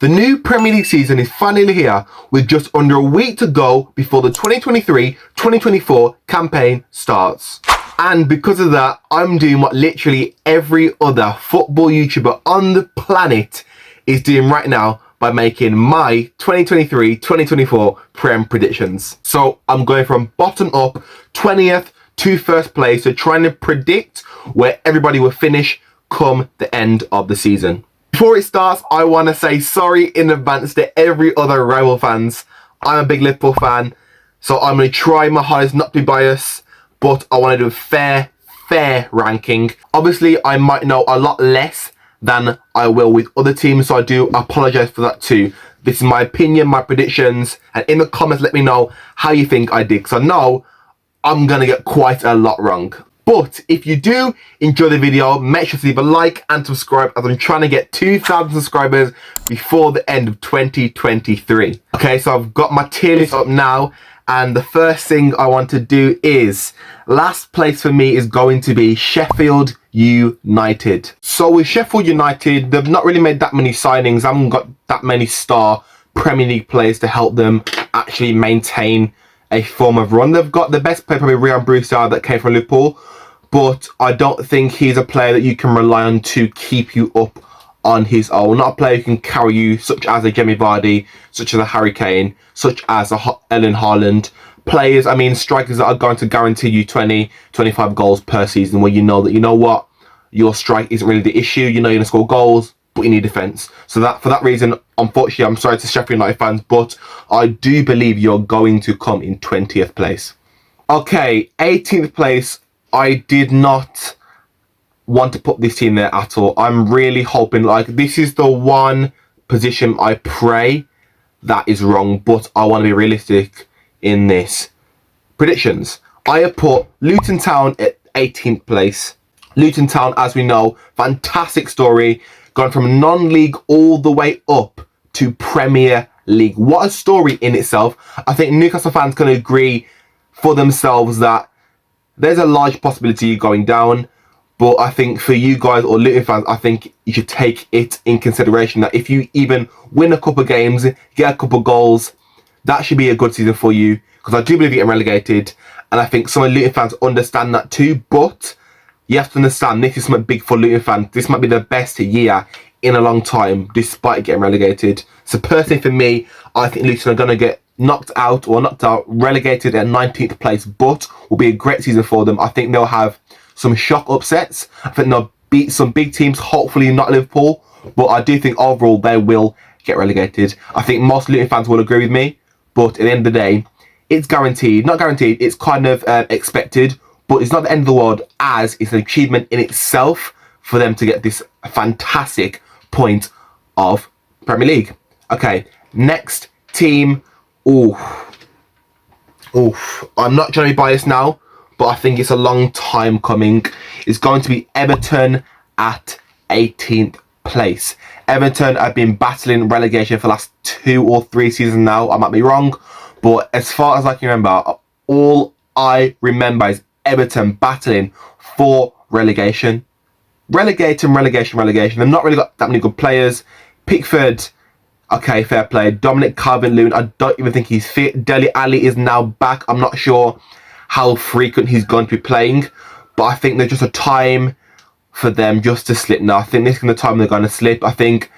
The new Premier League season is finally here with just under a week to go before the 2023-2024 campaign starts. And because of that, I'm doing what literally every other football YouTuber on the planet is doing right now by making my 2023-2024 Prem predictions. So I'm going from bottom up, 20th to first place, so trying to predict where everybody will finish come the end of the season. Before it starts, I want to say sorry in advance to every other rival fans. I'm a big Liverpool fan, so I'm going to try my hardest not to be biased, but I want to do a fair ranking. Obviously, I might know a lot less than I will with other teams, so I do apologise for that too. This is my opinion, my predictions, and in the comments let me know how you think I did, because I know I'm going to get quite a lot wrong. But if you do enjoy the video, make sure to leave a like and subscribe, as I'm trying to get 2,000 subscribers before the end of 2023. Okay, so I've got my tier list up now, and the first thing I want to do is, last place for me is going to be Sheffield United. So with Sheffield United, they've not really made that many signings. I haven't got that many star Premier League players to help them actually maintain a form of run. They've got the best player, probably Ryan Brewster, that came from Liverpool, but I don't think he's a player that you can rely on to keep you up on his own. Not a player who can carry you, such as a Jamie Vardy, such as a Harry Kane, such as a Erling Haaland. Players, I mean strikers that are going to guarantee you 20, 25 goals per season, where you know that, you know what, your strike isn't really the issue. You know you're going to score goals, but you need defence. So that, for that reason, unfortunately, I'm sorry to Sheffield United fans, but I do believe you're going to come in 20th place. Okay, 18th place. I did not want to put this team there at all. I'm really hoping, like, this is the one position I pray that is wrong, but I want to be realistic in this. Predictions. I have put Luton Town at 18th place. Luton Town, as we know, fantastic story, gone from non-league all the way up to Premier League. What a story in itself. I think Newcastle fans can agree for themselves that there's a large possibility going down, but I think for you guys or Luton fans, I think you should take it in consideration that if you even win a couple of games, get a couple of goals, that should be a good season for you, because I do believe you're getting relegated, and I think some of Luton fans understand that too, but you have to understand this is something big for Luton fans. This might be the best year in a long time, despite getting relegated. So personally for me, I think Luton are going to get knocked out, relegated at 19th place, but will be a great season for them. I think they'll have some shock upsets. I think they'll beat some big teams, hopefully not Liverpool, but I do think overall they will get relegated. I think most Luton fans will agree with me, but at the end of the day, it's guaranteed. Not guaranteed, it's kind of expected, but it's not the end of the world, as it's an achievement in itself for them to get this fantastic point of Premier League. Okay, next team. I'm not trying to be biased now, but I think it's a long time coming. It's going to be Everton at 18th place. Everton have been battling relegation for the last 2 or 3 seasons now. I might be wrong, but as far as I can remember, all I remember is Everton battling for relegation. Relegation. They've not really got that many good players. Pickford, okay, fair play. Dominic Calvert-Lewin, I don't even think he's fit. Dele Alli is now back. I'm not sure how frequent he's going to be playing, but I think there's just a time for them just to slip now. I think this is the time they're going to slip. I think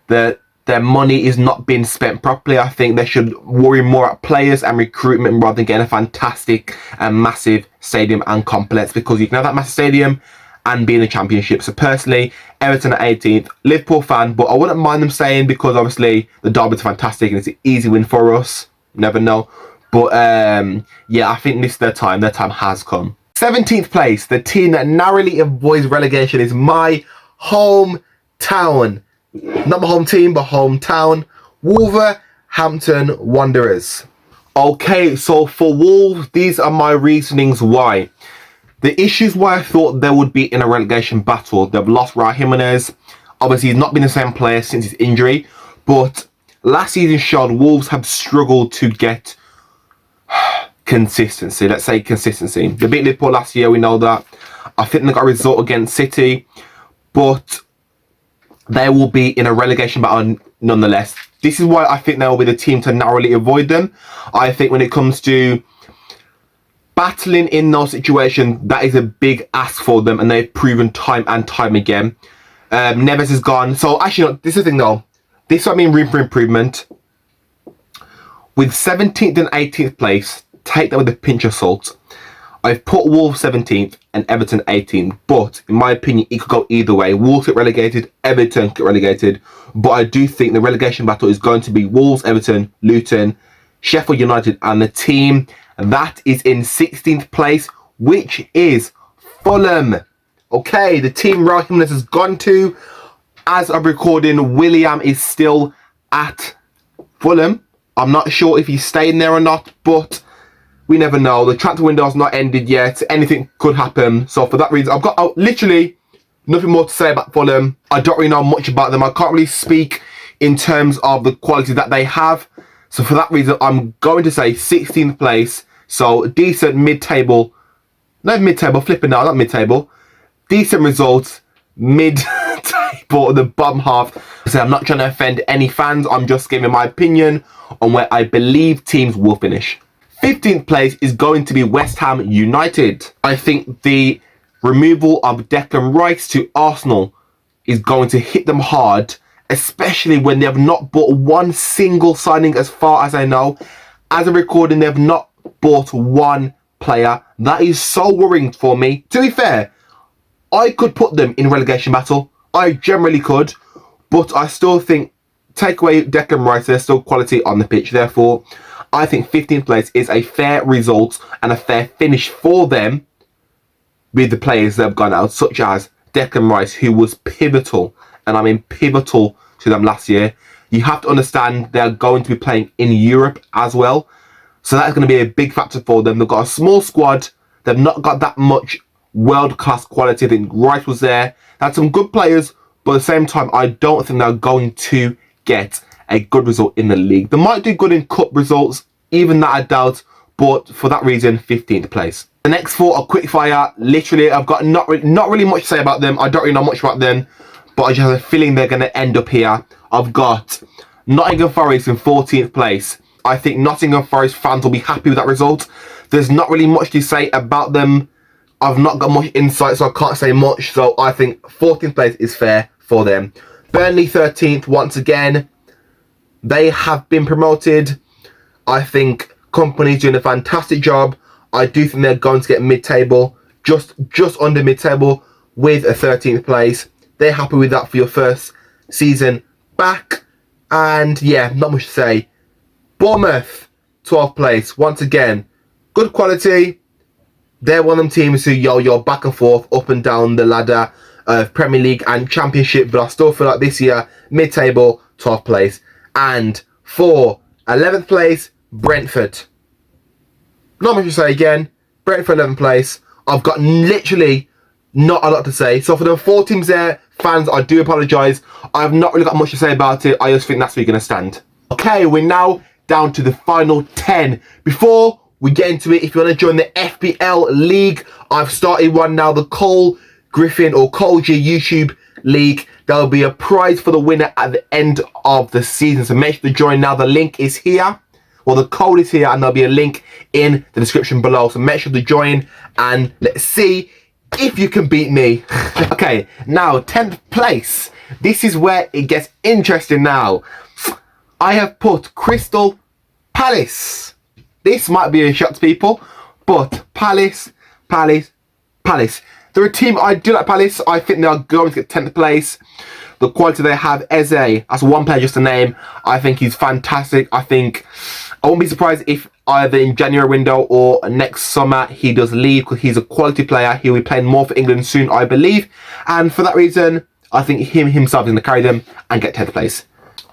that their money is not being spent properly. I think they should worry more about players and recruitment rather than getting a fantastic and massive stadium and complex, because you can have that massive stadium and be in the Championship. So personally, Everton at 18th. Liverpool fan, but I wouldn't mind them saying, because obviously the derby's fantastic and it's an easy win for us. Never know. But yeah, I think this is their time. Their time has come. 17th place, the team that narrowly avoids relegation, is my hometown. Not my home team, but hometown. Wolverhampton Wanderers. Okay, so for Wolves, these are my reasonings why. The issues why I thought they would be in a relegation battle. They've lost Raul Jimenez. Obviously, he's not been the same player since his injury. But last season showed Wolves have struggled to get consistency. Let's say consistency. They beat Liverpool last year, we know that. I think they got a result against City. But they will be in a relegation battle nonetheless. This is why I think they'll be the team to narrowly avoid them. I think when it comes to battling in those situations, that is a big ask for them, and they've proven time and time again. Neves is gone. So actually, no, this is the thing though. This I mean room for improvement. With 17th and 18th place, take that with a pinch of salt. I've put Wolves 17th and Everton 18th, but in my opinion, it could go either way. Wolves get relegated, Everton get relegated, but I do think the relegation battle is going to be Wolves, Everton, Luton, Sheffield United, and the team that is in 16th place, which is Fulham. Okay, the team Raul Jimenez has gone to. As I'm recording, William is still at Fulham. I'm not sure if he's staying there or not, but we never know. The transfer window's not ended yet. Anything could happen. So for that reason, I've got literally nothing more to say about Fulham. I don't really know much about them. I can't really speak in terms of the quality that they have. So for that reason, I'm going to say 16th place. So decent mid-table. Not mid-table, flipping now, not mid-table. Decent results, mid-table, the bottom half. So I'm not trying to offend any fans. I'm just giving my opinion on where I believe teams will finish. 15th place is going to be West Ham United. I think the removal of Declan Rice to Arsenal is going to hit them hard, especially when they have not bought one single signing as far as I know. As a recording, they have not bought one player. That is so worrying for me. To be fair, I could put them in relegation battle. I generally could, but I still think take away Declan Rice, there's still quality on the pitch. Therefore, I think 15th place is a fair result and a fair finish for them with the players that have gone out, such as Declan Rice, who was pivotal, and I mean pivotal to them last year. You have to understand they're going to be playing in Europe as well. So that's going to be a big factor for them. They've got a small squad. They've not got that much world-class quality. I think Rice was there. They had some good players, but at the same time, I don't think they're going to get a good result in the league. They might do good in cup results, even that I doubt, but for that reason, 15th place. The next four are quick fire. Literally, I've got not really much to say about them. I don't really know much about them, but I just have a feeling they're going to end up here. I've got Nottingham Forest in 14th place. I think Nottingham Forest fans will be happy with that result. There's not really much to say about them. I've not got much insight, so I can't say much. So I think 14th place is fair for them. Burnley 13th, once again. They have been promoted. I think Company's doing a fantastic job. I do think they're going to get mid-table, just under mid-table with a 13th place. They're happy with that for your first season back. And yeah, not much to say. Bournemouth, 12th place. Once again, good quality. They're one of them teams who yo back and forth, up and down the ladder of Premier League and Championship. But I still feel like this year, mid-table, 12th place. And for 11th place, Brentford. Not much to say again. Brentford 11th place. I've got literally not a lot to say. So for the four teams there, fans, I do apologise. I've not really got much to say about it. I just think that's where you're going to stand. Okay, we're now down to the final 10. Before we get into it, if you want to join the FPL League, I've started one now, the Cole Griffin or Cole G YouTube League. There'll be a prize for the winner at the end of the season. So make sure to join now. The link is here. Well, the code is here and there'll be a link in the description below. So make sure to join and let's see if you can beat me. Okay, now 10th place. This is where it gets interesting now. I have put Crystal Palace. This might be a shock to people, but Palace. They're a team, I do like Palace. I think they are going to get 10th place. The quality they have, Eze, that's one player just to name. I think he's fantastic. I won't be surprised if either in January window or next summer he does leave, because he's a quality player. He'll be playing more for England soon, I believe. And for that reason, I think himself is going to carry them and get 10th place.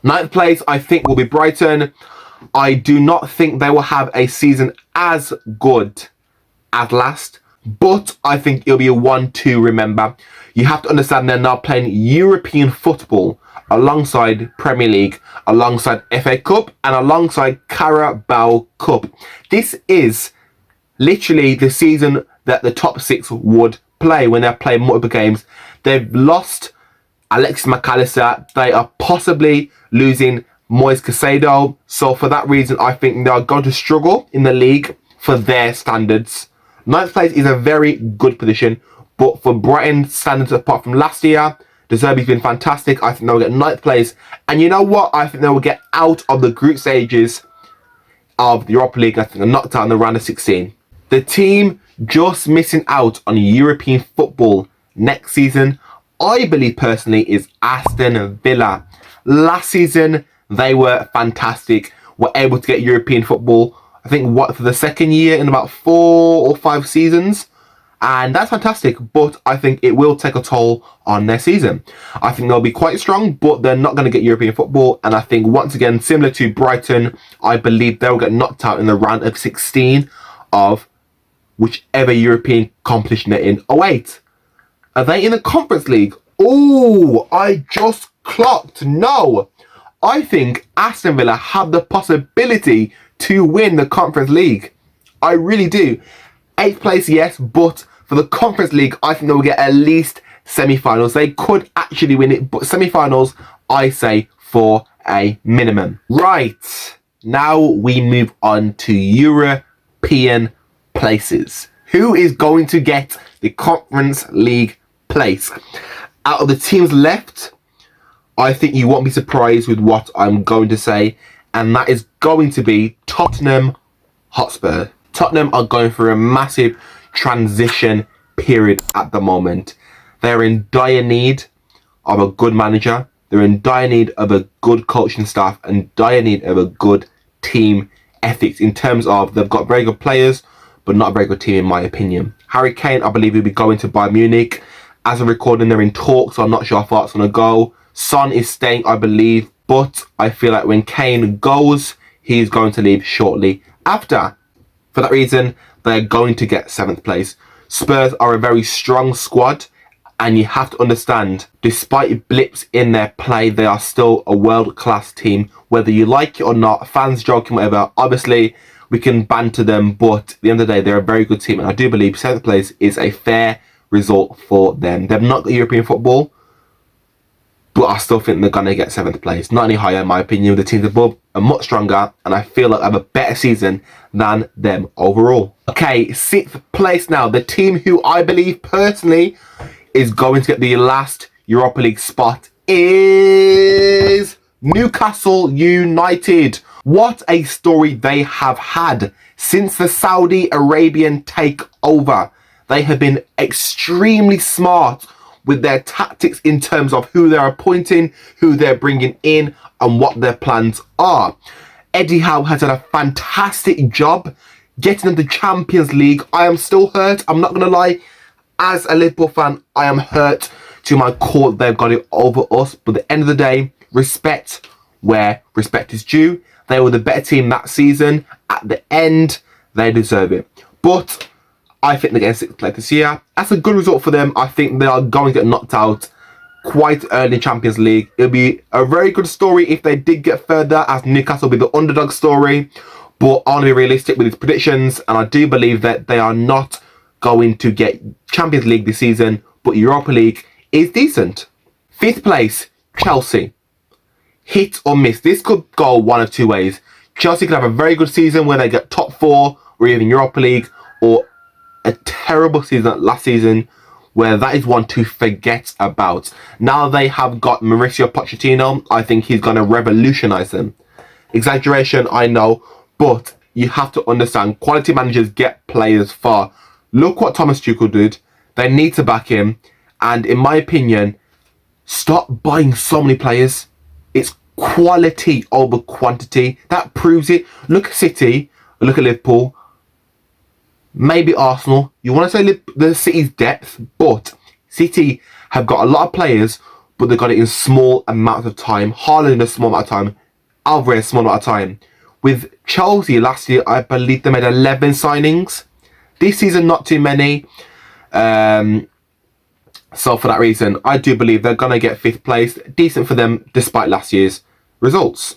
9th place, I think, will be Brighton. I do not think they will have a season as good as last, but I think it'll be a 1-2, remember. You have to understand they're now playing European football alongside Premier League, alongside FA Cup, and alongside Carabao Cup. This is literally the season that the top six would play when they're playing multiple games. They've lost Alexis McAllister. They are possibly losing Moise Caicedo. So for that reason, I think they are going to struggle in the league for their standards. Ninth place is a very good position, but for Brighton's standards apart from last year, De Zerbi's been fantastic. I think they'll get ninth place. And you know what? I think they will get out of the group stages of the Europa League. I think they're knocked out in the round of 16. The team just missing out on European football next season, I believe personally, is Aston Villa. Last season, they were fantastic. Were able to get European football, I think, for the second year in about 4 or 5 seasons. And that's fantastic, but I think it will take a toll on their season. I think they'll be quite strong, but they're not going to get European football. And I think, once again, similar to Brighton, I believe they'll get knocked out in the round of 16 of whichever European competition they're in. Oh, wait. Are they in the Conference League? Oh, I just clocked. No. I think Aston Villa have the possibility to win the Conference League. I really do. 8th place, yes, but for the Conference League, I think they will get at least semi-finals. They could actually win it, but semi-finals, I say, for a minimum. Right, now we move on to European places. Who is going to get the Conference League place? Out of the teams left, I think you won't be surprised with what I'm going to say, and that is going to be Tottenham Hotspur. Tottenham are going through a massive transition period at the moment. They're in dire need of a good manager. They're in dire need of a good coaching staff and dire need of a good team ethics in terms of they've got very good players, but not a very good team in my opinion. Harry Kane, I believe, will be going to Bayern Munich. As of recording, they're in talks, so I'm not sure how far it's going to go. Son is staying, I believe, but I feel like when Kane goes, he's going to leave shortly after. For that reason, they're going to get 7th place. Spurs are a very strong squad, and you have to understand, despite blips in their play, they are still a world-class team. Whether you like it or not, fans joking, whatever, obviously we can banter them, but at the end of the day, they're a very good team, and I do believe 7th place is a fair result for them. They've not got European football, but I still think they're going to get 7th place. Not any higher, in my opinion. The teams above are much stronger, and I feel like I have a better season than them overall. Okay, 6th place now. The team who I believe personally is going to get the last Europa League spot is Newcastle United. What a story they have had since the Saudi Arabian takeover. They have been extremely smart with their tactics in terms of who they're appointing, who they're bringing in, and what their plans are. Eddie Howe has done a fantastic job getting into the Champions League. I am still hurt, I'm not going to lie. As a Liverpool fan, I am hurt to my core that they've got it over us. But at the end of the day, respect where respect is due. They were the better team that season. At the end, they deserve it. But I think they're getting 6th place this year. That's a good result for them. I think they are going to get knocked out quite early in Champions League. It'll be a very good story if they did get further, as Newcastle will be the underdog story. But I want to be realistic with these predictions, and I do believe that they are not going to get Champions League this season, but Europa League is decent. 5th place, Chelsea. Hit or miss. This could go one of two ways. Chelsea could have a very good season where they get top 4 or even Europa League, or a terrible season last season where that is one to forget about. Now they have got Mauricio Pochettino. I think he's going to revolutionise them. Exaggeration, I know, but you have to understand, quality managers get players far. Look what Thomas Tuchel did. They need to back him. And in my opinion, stop buying so many players. It's quality over quantity. That proves it. Look at City. Look at Liverpool. Maybe Arsenal. You want to say the City's depth, but City have got a lot of players, but they've got it in small amounts of time. Haaland in a small amount of time. Alvarez, small amount of time. With Chelsea last year, I believe they made 11 signings. This season, not too many. So for that reason, I do believe they're going to get 5th place. Decent for them, despite last year's results.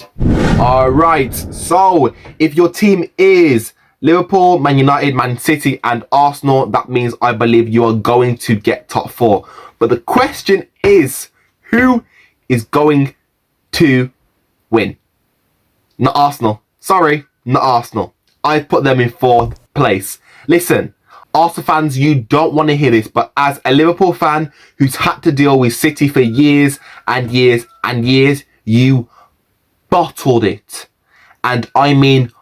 Alright, so if your team is Liverpool, Man United, Man City and Arsenal, that means I believe you are going to get top 4. But the question is, who is going to win. Not Arsenal. Sorry, not Arsenal. I put them in 4th place. Listen, Arsenal fans, you don't want to hear this, but as a Liverpool fan who's had to deal with City for years and years and years, you bottled it. And I mean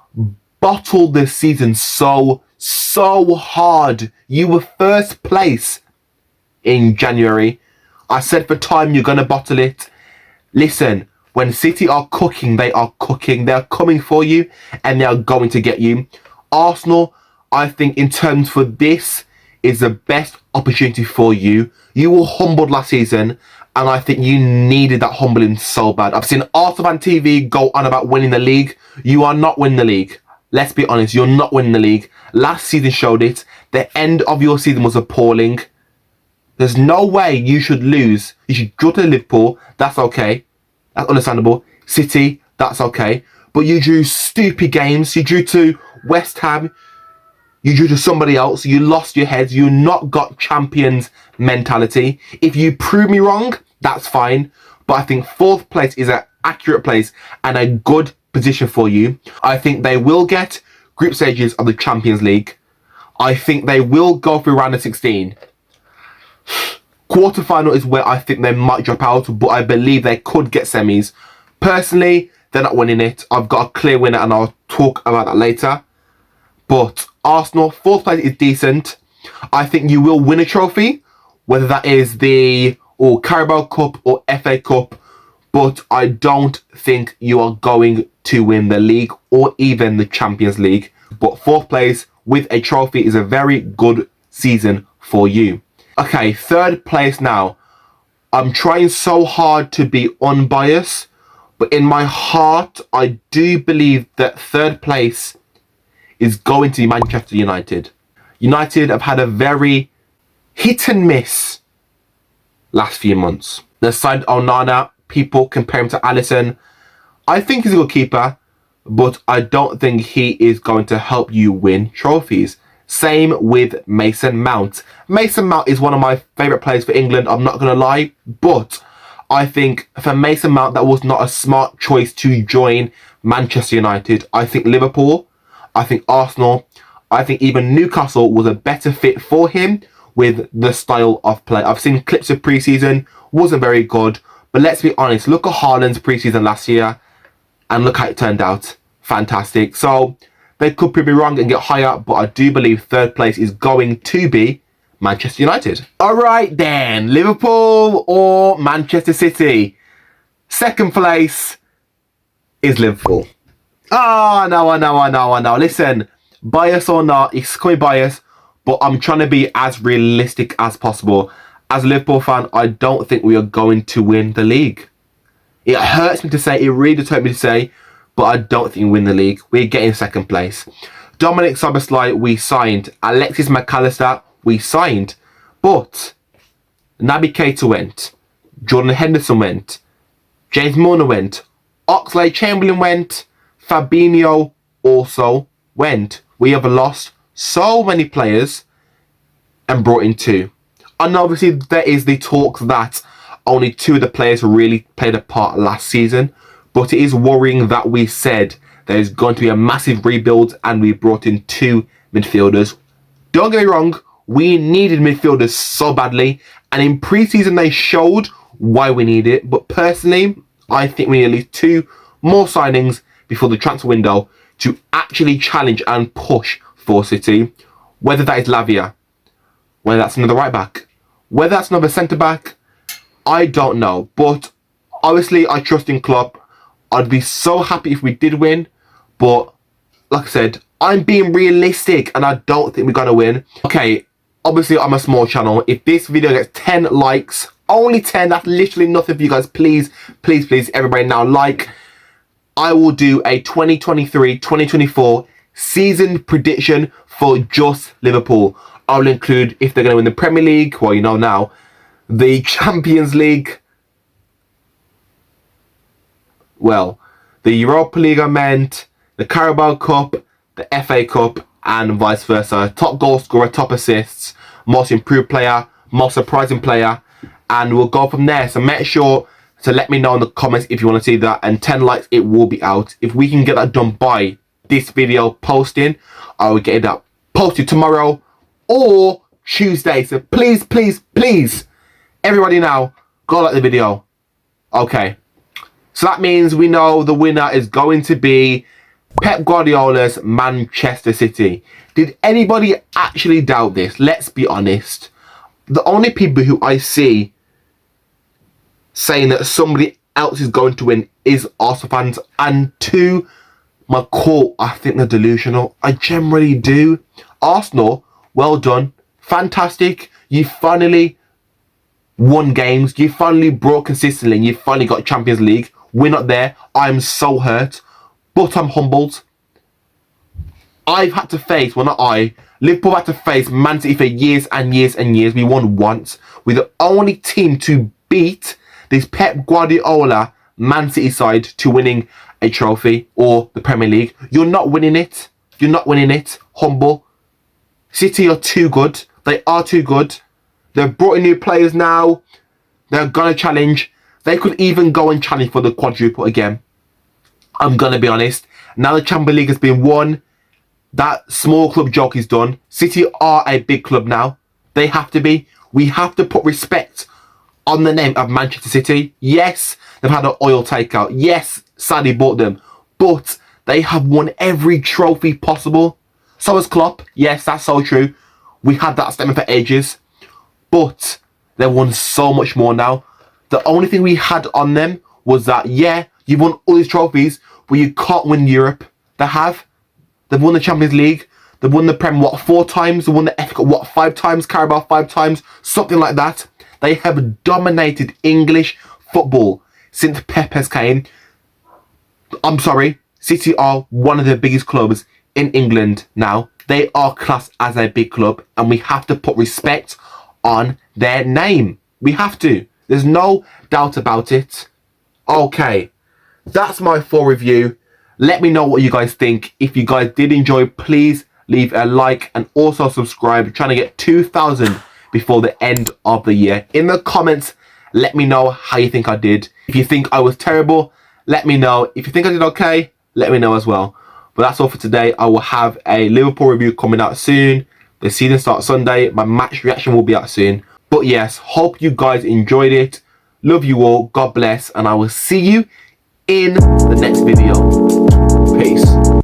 bottled this season so hard. You were 1st place in January. I said for time you're going to bottle it. Listen, when City are cooking, they are cooking. They're coming for you and they are going to get you. Arsenal, I think in terms for this, is the best opportunity for you. You were humbled last season and I think you needed that humbling so bad. I've seen Arsenal fan TV go on about winning the league. You are not winning the league. Let's be honest, you're not winning the league. Last season showed it. The end of your season was appalling. There's no way you should lose. You should draw to Liverpool. That's okay. That's understandable. City, that's okay. But you drew stupid games. You drew to West Ham. You drew to somebody else. You lost your heads. You not got champions mentality. If you prove me wrong, that's fine. But I think 4th place is an accurate place and a good position for you. I think they will get group stages of the Champions League. I think they will go through round of 16. Quarterfinal is where I think they might drop out, but I believe they could get semis. Personally, they're not winning it. I've got a clear winner and I'll talk about that later. But Arsenal, 4th place is decent. I think you will win a trophy, whether that is the Carabao Cup or FA Cup. But I don't think you are going to win the league or even the Champions League. But 4th place with a trophy is a very good season for you. Okay, 3rd place now. I'm trying so hard to be unbiased, but in my heart, I do believe that 3rd place is going to be Manchester United. United have had a very hit and miss last few months. They signed Onana. People compare him to Alisson. I think he's a good keeper, but I don't think he is going to help you win trophies. Same with Mason Mount. Mason Mount is one of my favourite players for England, I'm not going to lie. But I think for Mason Mount, that was not a smart choice to join Manchester United. I think Liverpool, I think Arsenal, I think even Newcastle was a better fit for him with the style of play. I've seen clips of pre-season, wasn't very good. But let's be honest, look at Haaland's pre-season last year and look how it turned out. Fantastic. So they could prove me wrong and get higher, but I do believe 3rd place is going to be Manchester United. All right then, Liverpool or Manchester City? 2nd place is Liverpool. I know. Listen, bias or not, it's quite biased, but I'm trying to be as realistic as possible. As a Liverpool fan, I don't think we are going to win the league. It hurts me to say, it really does hurt me to say, but I don't think we win the league. We're getting 2nd place. Dominic Szoboszlai, we signed. Alexis McAllister, we signed. But Naby Keita went. Jordan Henderson went. James Milner went. Oxlade-Chamberlain went. Fabinho also went. We have lost so many players and brought in 2. And obviously there is the talk that only 2 of the players really played a part last season. But it is worrying that we said there's going to be a massive rebuild and we brought in 2 midfielders. Don't get me wrong, we needed midfielders so badly. And in pre-season they showed why we need it. But personally, I think we need at least 2 more signings before the transfer window to actually challenge and push for City. Whether that is Lavia, whether that's another right back, whether that's another centre back, I don't know. But obviously I trust in Klopp. I'd be so happy if we did win. But like I said, I'm being realistic and I don't think we're going to win. Okay, obviously I'm a small channel. If this video gets 10 likes, only 10, that's literally nothing for you guys. Please, everybody now like. I will do a 2023-2024 season prediction for just Liverpool. I'll include if they're going to win the Premier League, well, you know now, the Champions League, well, the Europa League I meant, the Carabao Cup, the FA Cup, and vice versa. Top goal scorer, top assists, most improved player, most surprising player, and we'll go from there. So make sure So let me know in the comments if you want to see that, and 10 likes, it will be out. If we can get that done by this video posting, I will get that posted tomorrow or Tuesday. So please, please, please, everybody now, go like the video. Okay. So that means we know the winner is going to be Pep Guardiola's Manchester City. Did anybody actually doubt this? Let's be honest. The only people who I see saying that somebody else is going to win is Arsenal fans. And to my core, I think they're delusional. I generally do. Arsenal, well done. Fantastic. You finally won games. You finally brought consistently. And you finally got Champions League. We're not there. I'm so hurt. But I'm humbled. I've had to face, well not I, Liverpool had to face Man City for years and years and years. We won once. We're the only team to beat this Pep Guardiola Man City side to winning a trophy or the Premier League. You're not winning it. You're not winning it. Humble. City are too good. They are too good. They've brought in new players now. They're going to challenge. They could even go and challenge for the quadruple again. I'm going to be honest. Now the Champions League has been won. That small club joke is done. City are a big club now. They have to be. We have to put respect on the name of Manchester City. Yes, they've had an oil takeout. Yes, Saudi bought them. But they have won every trophy possible. So has Klopp. Yes, that's so true. We had that statement for ages. But they've won so much more now. The only thing we had on them was that, yeah, you've won all these trophies, but you can't win Europe. They have. They've won the Champions League. They've won the Prem, 4 times? They've won the FA Cup, 5 times? Carabao, 5 times? Something like that. They have dominated English football since Pep has came. I'm sorry. City are one of the biggest clubs in England now. They are classed as a big club, and we have to put respect on their name. We have to. There's no doubt about it. Okay. That's my full review. Let me know what you guys think. If you guys did enjoy, please leave a like and also subscribe. Trying to get 2,000 before the end of the year. In the comments, let me know how you think I did. If you think I was terrible, let me know. If you think I did okay, let me know as well. But that's all for today. I will have a Liverpool review coming out soon. The season starts Sunday. My match reaction will be out soon. But yes, hope you guys enjoyed it. Love you all. God bless. And I will see you in the next video. Peace.